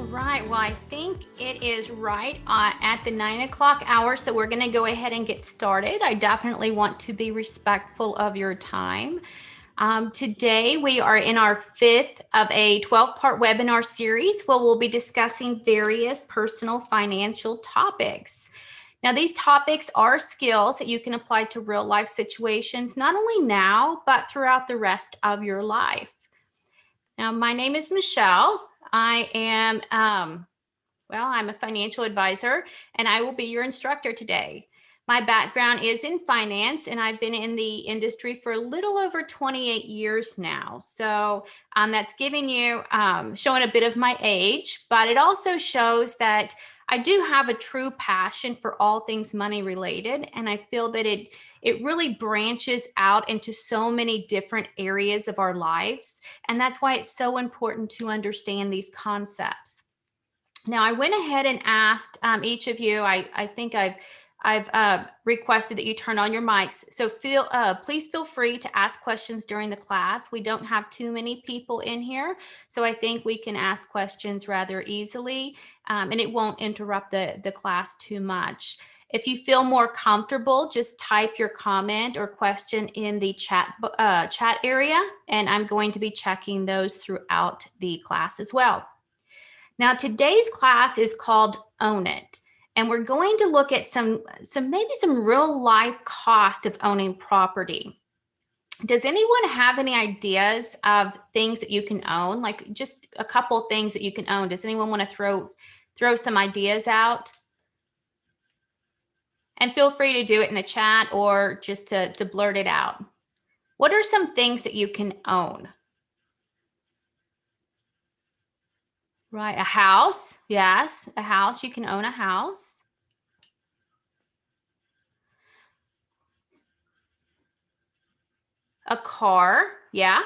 right. Well, I think it is right at the 9 o'clock hour. So we're going to go ahead and get started. I definitely want to be respectful of your time. Today, we are in our fifth of a 12-part webinar series where we'll be discussing various personal financial topics. Now, these topics are skills that you can apply to real life situations, not only now, but throughout the rest of your life. Now, my name is Michelle. I am, I'm a financial advisor, and I will be your instructor today. My background is in finance, and I've been in the industry for a little over 28 years now. So that's giving you, showing a bit of my age, but it also shows that I do have a true passion for all things money related, and I feel that it really branches out into so many different areas of our lives, and that's why it's so important to understand these concepts. Now, I went ahead and asked each of you. I think I've requested that you turn on your mics. So please feel free to ask questions during the class. We don't have too many people in here, so I think we can ask questions rather easily, and it won't interrupt the class too much. If you feel more comfortable, just type your comment or question in the chat area, and I'm going to be checking those throughout the class as well. Now, today's class is called Own It, and we're going to look at some real life cost of owning property. Does anyone have any ideas of things that you can own? Like just a couple things that you can own. Does anyone want to throw some ideas out? And feel free to do it in the chat or just to blurt it out. What are some things that you can own? Right, a house. Yes, a house. You can own a house. A car. Yeah.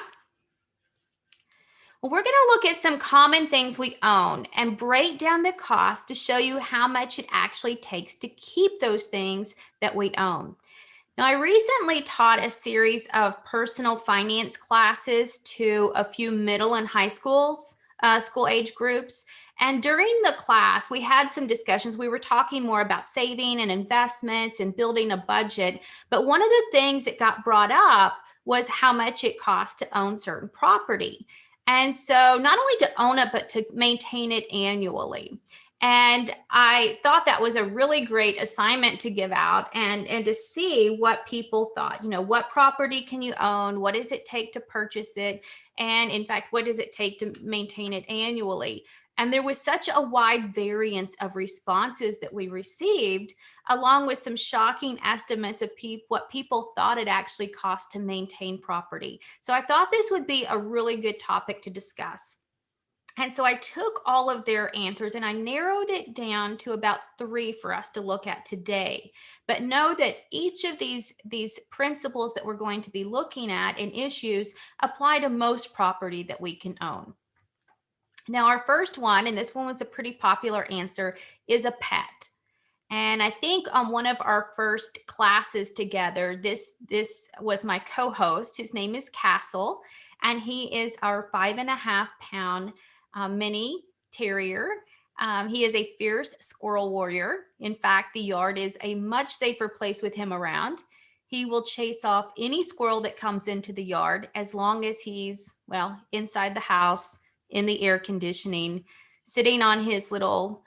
Well, we're going to look at some common things we own and break down the cost to show you how much it actually takes to keep those things that we own. Now, I recently taught a series of personal finance classes to a few middle and high school age groups. And during the class, we had some discussions. We were talking more about saving and investments and building a budget. But one of the things that got brought up was how much it costs to own certain property. And so not only to own it, but to maintain it annually. And I thought that was a really great assignment to give out and to see what people thought. You know, what property can you own? What does it take to purchase it? And in fact, what does it take to maintain it annually? And there was such a wide variance of responses that we received, along with some shocking estimates of what people thought it actually cost to maintain property. So I thought this would be a really good topic to discuss. And so I took all of their answers and I narrowed it down to about 3 for us to look at today. But know that each of these principles that we're going to be looking at and issues apply to most property that we can own. Now, our first one, and this one was a pretty popular answer, is a pet. And I think on one of our first classes together, this was my co-host. His name is Castle, and he is our 5.5-pound mini terrier. He is a fierce squirrel warrior. In fact, the yard is a much safer place with him around. He will chase off any squirrel that comes into the yard as long as he's, inside the house, in the air conditioning, sitting on his little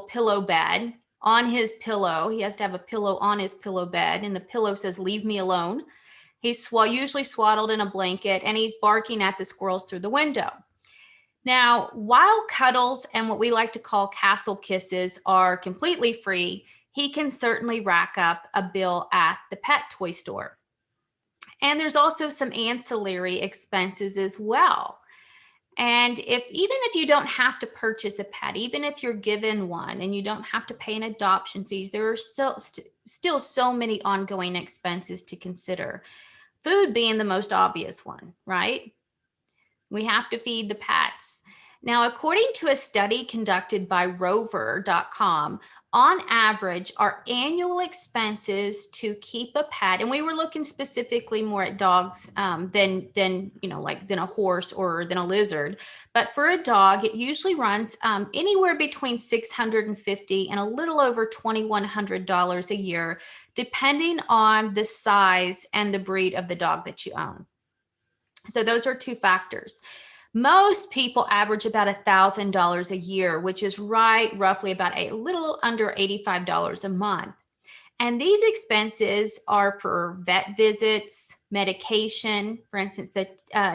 pillow bed. On his pillow, he has to have a pillow on his pillow bed, and the pillow says, "Leave me alone." He's usually swaddled in a blanket, and he's barking at the squirrels through the window. Now, while cuddles and what we like to call castle kisses are completely free, he can certainly rack up a bill at the pet toy store. And there's also some ancillary expenses as well. And even if you don't have to purchase a pet, even if you're given one and you don't have to pay an adoption fees, there are still so many ongoing expenses to consider. Food being the most obvious one, right? We have to feed the pets. Now, according to a study conducted by rover.com, on average, our annual expenses to keep a pet, and we were looking specifically more at dogs than a horse or than a lizard. But for a dog, it usually runs anywhere between $650 and a little over $2,100 a year, depending on the size and the breed of the dog that you own. So those are two factors. Most people average about $1,000 a year, which is roughly about a little under $85 a month. And these expenses are for vet visits, medication, for instance, the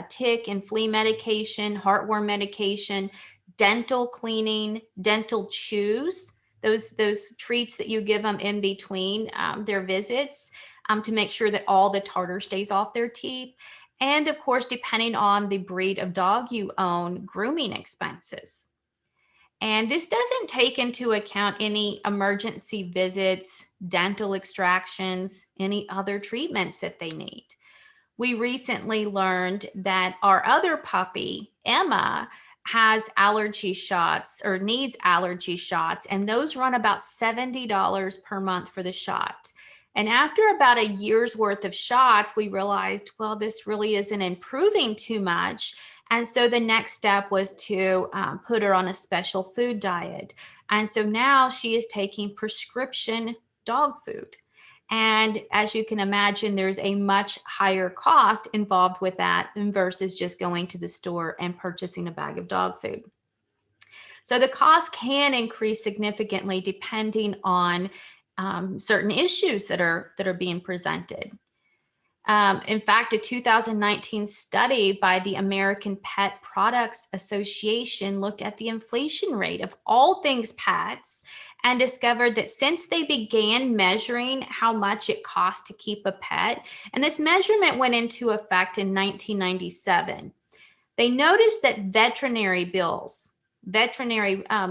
tick and flea medication, heartworm medication, dental cleaning, dental chews, those treats that you give them in between their visits to make sure that all the tartar stays off their teeth. And of course, depending on the breed of dog you own, grooming expenses. And this doesn't take into account any emergency visits, dental extractions, any other treatments that they need. We recently learned that our other puppy, Emma, has allergy shots or needs allergy shots, and those run about $70 per month for the shot. And after about a year's worth of shots, we realized, well, this really isn't improving too much. And so the next step was to put her on a special food diet. And so now she is taking prescription dog food. And as you can imagine, there's a much higher cost involved with that versus just going to the store and purchasing a bag of dog food. So the cost can increase significantly depending on certain issues that are being presented. In fact, a 2019 study by the American Pet Products Association looked at the inflation rate of all things pets and discovered that since they began measuring how much it costs to keep a pet, and this measurement went into effect in 1997, they noticed that veterinary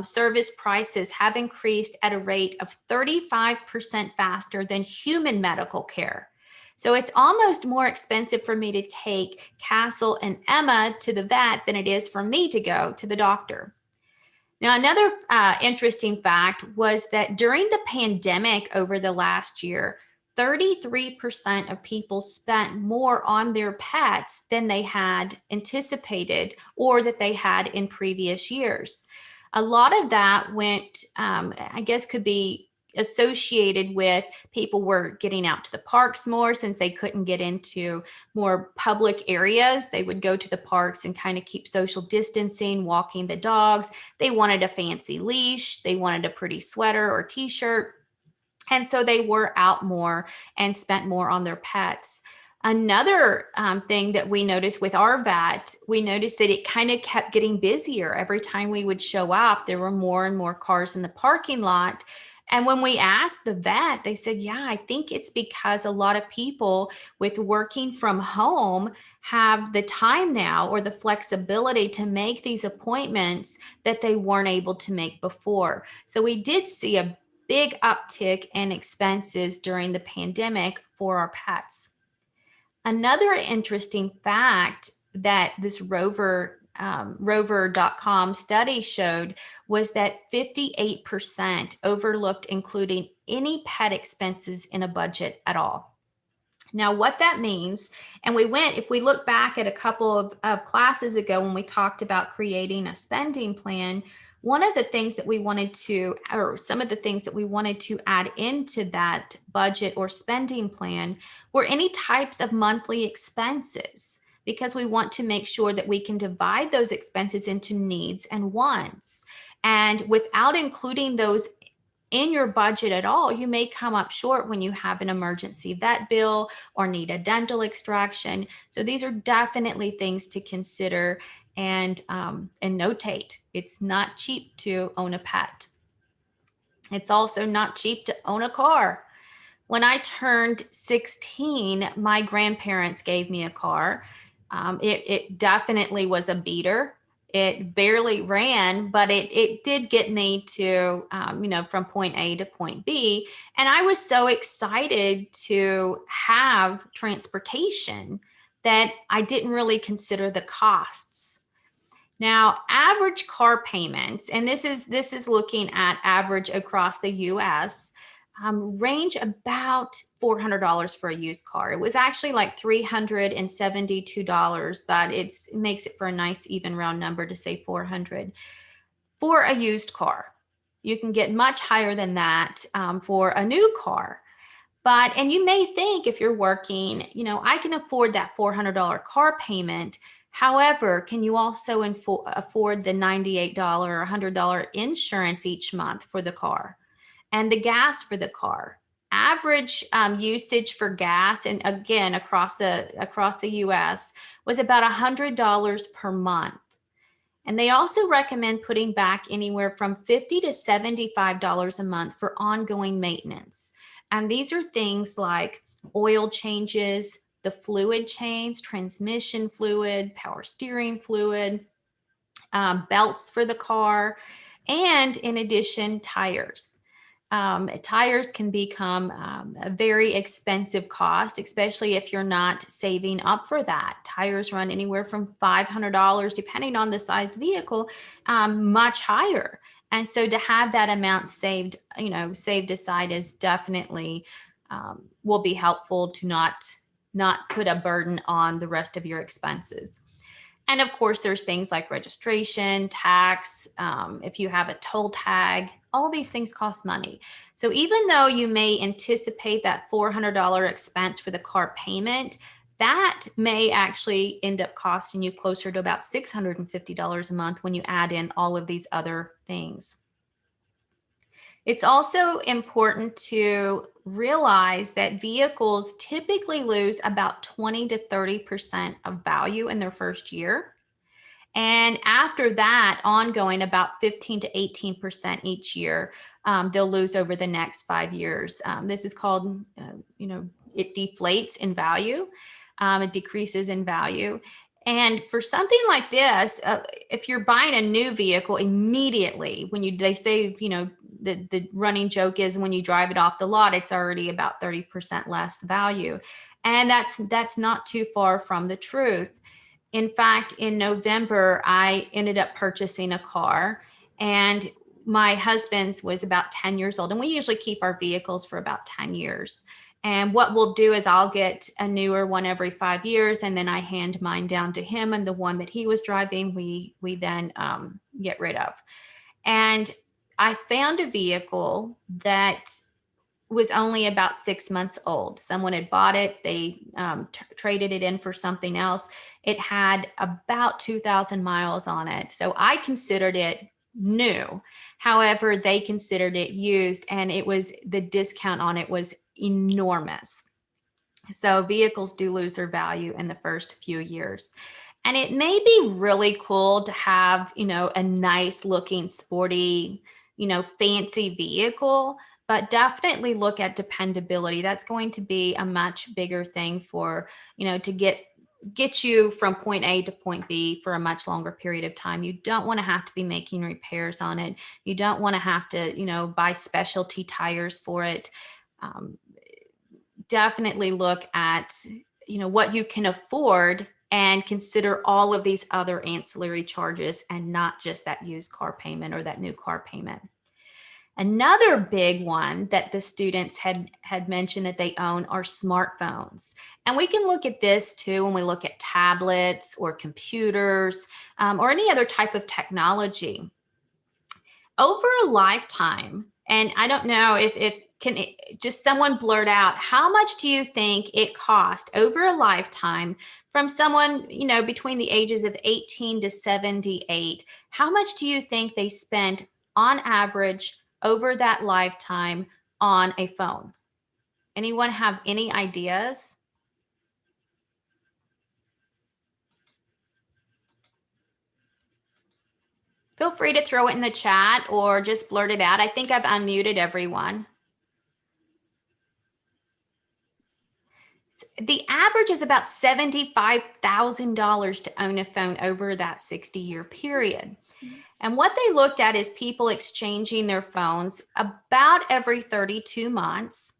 service prices have increased at a rate of 35% faster than human medical care. So it's almost more expensive for me to take Castle and Emma to the vet than it is for me to go to the doctor. Now, another interesting fact was that during the pandemic over the last year, 33% of people spent more on their pets than they had anticipated or that they had in previous years. A lot of that went, could be associated with people were getting out to the parks more since they couldn't get into more public areas. They would go to the parks and kind of keep social distancing, walking the dogs. They wanted a fancy leash. They wanted a pretty sweater or t-shirt. And so they were out more and spent more on their pets. Another thing that we noticed with our vet, we noticed that it kind of kept getting busier. Every time we would show up, there were more and more cars in the parking lot. And when we asked the vet, they said, yeah, I think it's because a lot of people with working from home have the time now or the flexibility to make these appointments that they weren't able to make before. So we did see a big uptick in expenses during the pandemic for our pets. Another interesting fact that this rover.com study showed was that 58% overlooked including any pet expenses in a budget at all. Now, what that means, and if we look back at a couple of classes ago when we talked about creating a spending plan, one of the things that we wanted to, or some of the things that we wanted to add into that budget or spending plan were any types of monthly expenses, because we want to make sure that we can divide those expenses into needs and wants. And without including those in your budget at all, you may come up short when you have an emergency vet bill or need a dental extraction. So these are definitely things to consider and notate. It's not cheap to own a pet. It's also not cheap to own a car. When I turned 16, my grandparents gave me a car. It definitely was a beater. It barely ran, but it did get me to, from point A to point B. And I was so excited to have transportation that I didn't really consider the costs. Now, average car payments, and this is looking at average across the U.S., range about $400 for a used car. It was actually like $372, but it makes it for a nice even round number to say 400 for a used car. You can get much higher than that for a new car. But, and you may think if you're working, I can afford that $400 car payment. However, can you also afford the $98 or $100 insurance each month for the car and the gas for the car? Average usage for gas, and again across the U.S., was about $100 per month. And they also recommend putting back anywhere from $50 to $75 a month for ongoing maintenance. And these are things like oil changes, the fluid change, transmission fluid, power steering fluid, belts for the car, and in addition, tires. Tires can become a very expensive cost, especially if you're not saving up for that. Tires run anywhere from $500, depending on the size vehicle, much higher. And so to have that amount saved aside is definitely will be helpful to not put a burden on the rest of your expenses. And of course, there's things like registration, tax, if you have a toll tag, all these things cost money. So even though you may anticipate that $400 expense for the car payment, that may actually end up costing you closer to about $650 a month when you add in all of these other things. It's also important to realize that vehicles typically lose about 20 to 30% of value in their first year. And after that, ongoing about 15 to 18% each year, they'll lose over the next 5 years. This is called, it deflates in value. It decreases in value. And for something like this, if you're buying a new vehicle immediately, they say, the running joke is when you drive it off the lot, it's already about 30% less value. And that's not too far from the truth. In fact, in November, I ended up purchasing a car, and my husband's was about 10 years old. And we usually keep our vehicles for about 10 years. And what we'll do is I'll get a newer one every 5 years, and then I hand mine down to him, and the one that he was driving, we then get rid of. And I found a vehicle that was only about 6 months old. Someone had bought it. They traded it in for something else. It had about 2,000 miles on it. So I considered it new. However, they considered it used, and the discount on it was enormous. So vehicles do lose their value in the first few years. And it may be really cool to have, a nice looking, sporty, fancy vehicle, but definitely look at dependability. That's going to be a much bigger thing for, to get you from point A to point B for a much longer period of time. You don't want to have to be making repairs on it. You don't want to have to, buy specialty tires for it. Definitely look at, what you can afford and consider all of these other ancillary charges and not just that used car payment or that new car payment. Another big one that the students had mentioned that they own are smartphones. And we can look at this too when we look at tablets or computers or any other type of technology. Over a lifetime, and I don't know if just someone blurt out, how much do you think it cost over a lifetime from someone, between the ages of 18 to 78? How much do you think they spent on average over that lifetime on a phone? Anyone have any ideas? Feel free to throw it in the chat or just blurt it out. I think I've unmuted everyone. The average is about $75,000 to own a phone over that 60-year period. And what they looked at is people exchanging their phones about every 32 months.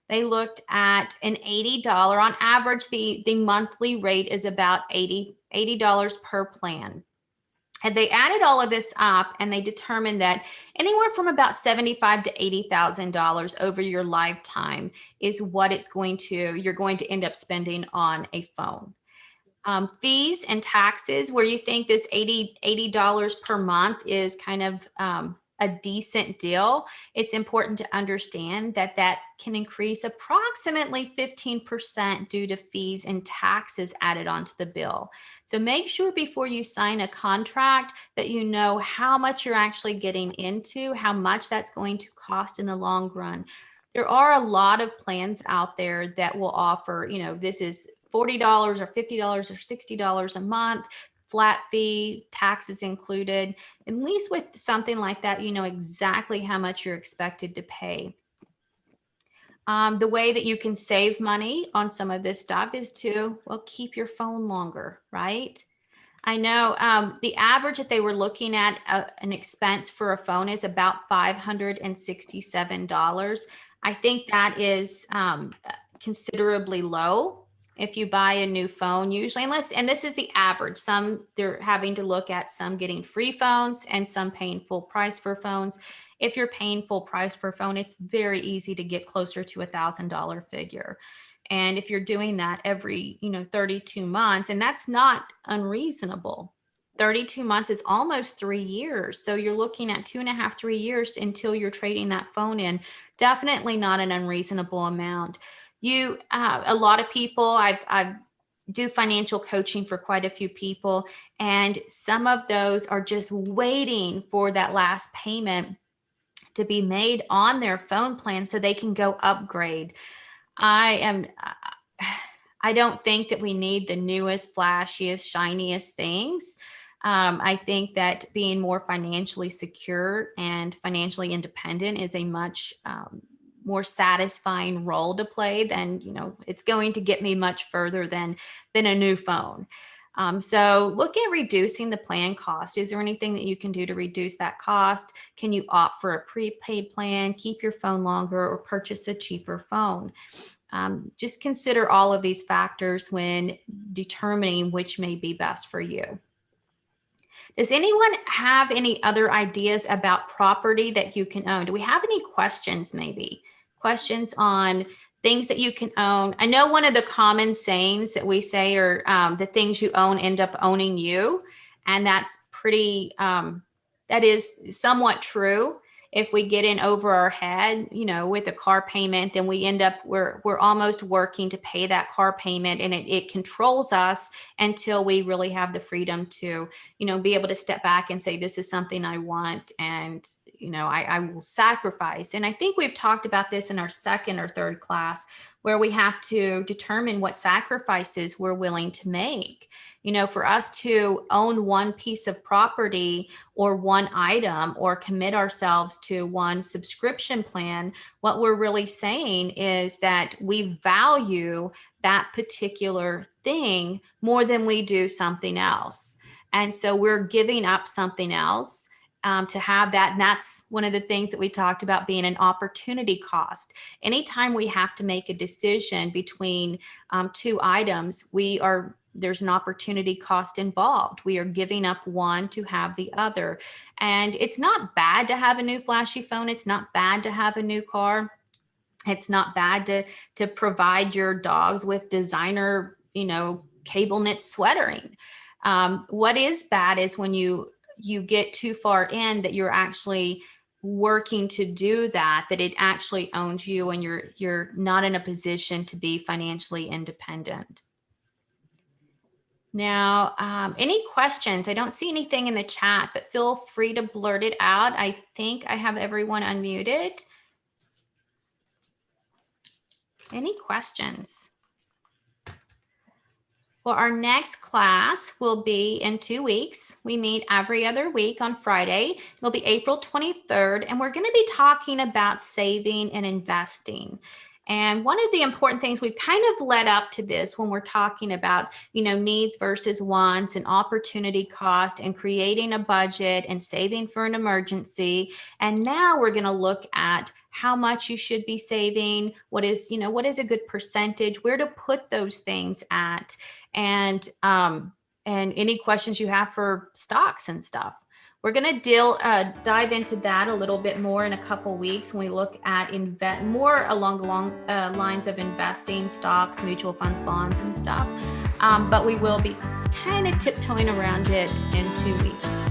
They looked at an $80, on average, the monthly rate is about $80 per plan. And they added all of this up, and they determined that anywhere from about $75,000 to $80,000 over your lifetime is what you're going to end up spending on a phone. Fees and taxes, where you think this $80 per month is kind of a decent deal, it's important to understand that that can increase approximately 15% due to fees and taxes added onto the bill. So make sure before you sign a contract that you know how much you're actually getting into, how much that's going to cost in the long run. There are a lot of plans out there that will offer, this is $40 or $50 or $60 a month, flat fee, taxes included. At least with something like that, you know exactly how much you're expected to pay. The way that you can save money on some of this stuff is to, well, keep your phone longer, right? I know the average that they were looking at an expense for a phone is about $567. I think that is considerably low if you buy a new phone, usually, and this is the average. Some they're having to look at some getting free phones and some paying full price for phones. If you're paying full price for a phone, it's very easy to get closer to $1,000 figure. And if you're doing that every, 32 months, and that's not unreasonable. 32 months is almost 3 years. So you're looking at 2.5, 3 years until you're trading that phone in. Definitely not an unreasonable amount. A lot of people, I've do financial coaching for quite a few people, and some of those are just waiting for that last payment to be made on their phone plan so they can go upgrade. I don't think that we need the newest, flashiest, shiniest things. I think that being more financially secure and financially independent is a much more satisfying role to play than, it's going to get me much further than a new phone. So look at reducing the plan cost. Is there anything that you can do to reduce that cost? Can you opt for a prepaid plan, keep your phone longer, or purchase a cheaper phone? Just consider all of these factors when determining which may be best for you. Does anyone have any other ideas about property that you can own? Do we have any questions, maybe? Questions on things that you can own? I know one of the common sayings that we say are the things you own end up owning you. And that's that is somewhat true. If we get in over our head, with a car payment, then we end up, we're almost working to pay that car payment, and it controls us until we really have the freedom to, be able to step back and say, this is something I want, and, I will sacrifice. And I think we've talked about this in our second or third class, where we have to determine what sacrifices we're willing to make. For us to own one piece of property or one item or commit ourselves to one subscription plan, what we're really saying is that we value that particular thing more than we do something else. And so we're giving up something else to have that. And that's one of the things that we talked about being an opportunity cost. Anytime we have to make a decision between two items, there's an opportunity cost involved. We are giving up one to have the other. And it's not bad to have a new flashy phone. It's not bad to have a new car. It's not bad to provide your dogs with designer, cable knit sweatering. What is bad is when you get too far in that you're actually working to do that it actually owns you, and you're not in a position to be financially independent. Now, any questions? I don't see anything in the chat, but feel free to blurt it out. I think I have everyone unmuted. Any questions? Well, our next class will be in 2 weeks. We meet every other week on Friday. It'll be April 23rd, and we're going to be talking about saving and investing. And one of the important things we've kind of led up to this when we're talking about, needs versus wants and opportunity cost and creating a budget and saving for an emergency. And now we're going to look at how much you should be saving, what is a good percentage, where to put those things at. And and any questions you have for stocks and stuff. We're going to dive into that a little bit more in a couple weeks when we look at more along the lines of investing, stocks, mutual funds, bonds, and stuff. But we will be kind of tiptoeing around it in 2 weeks.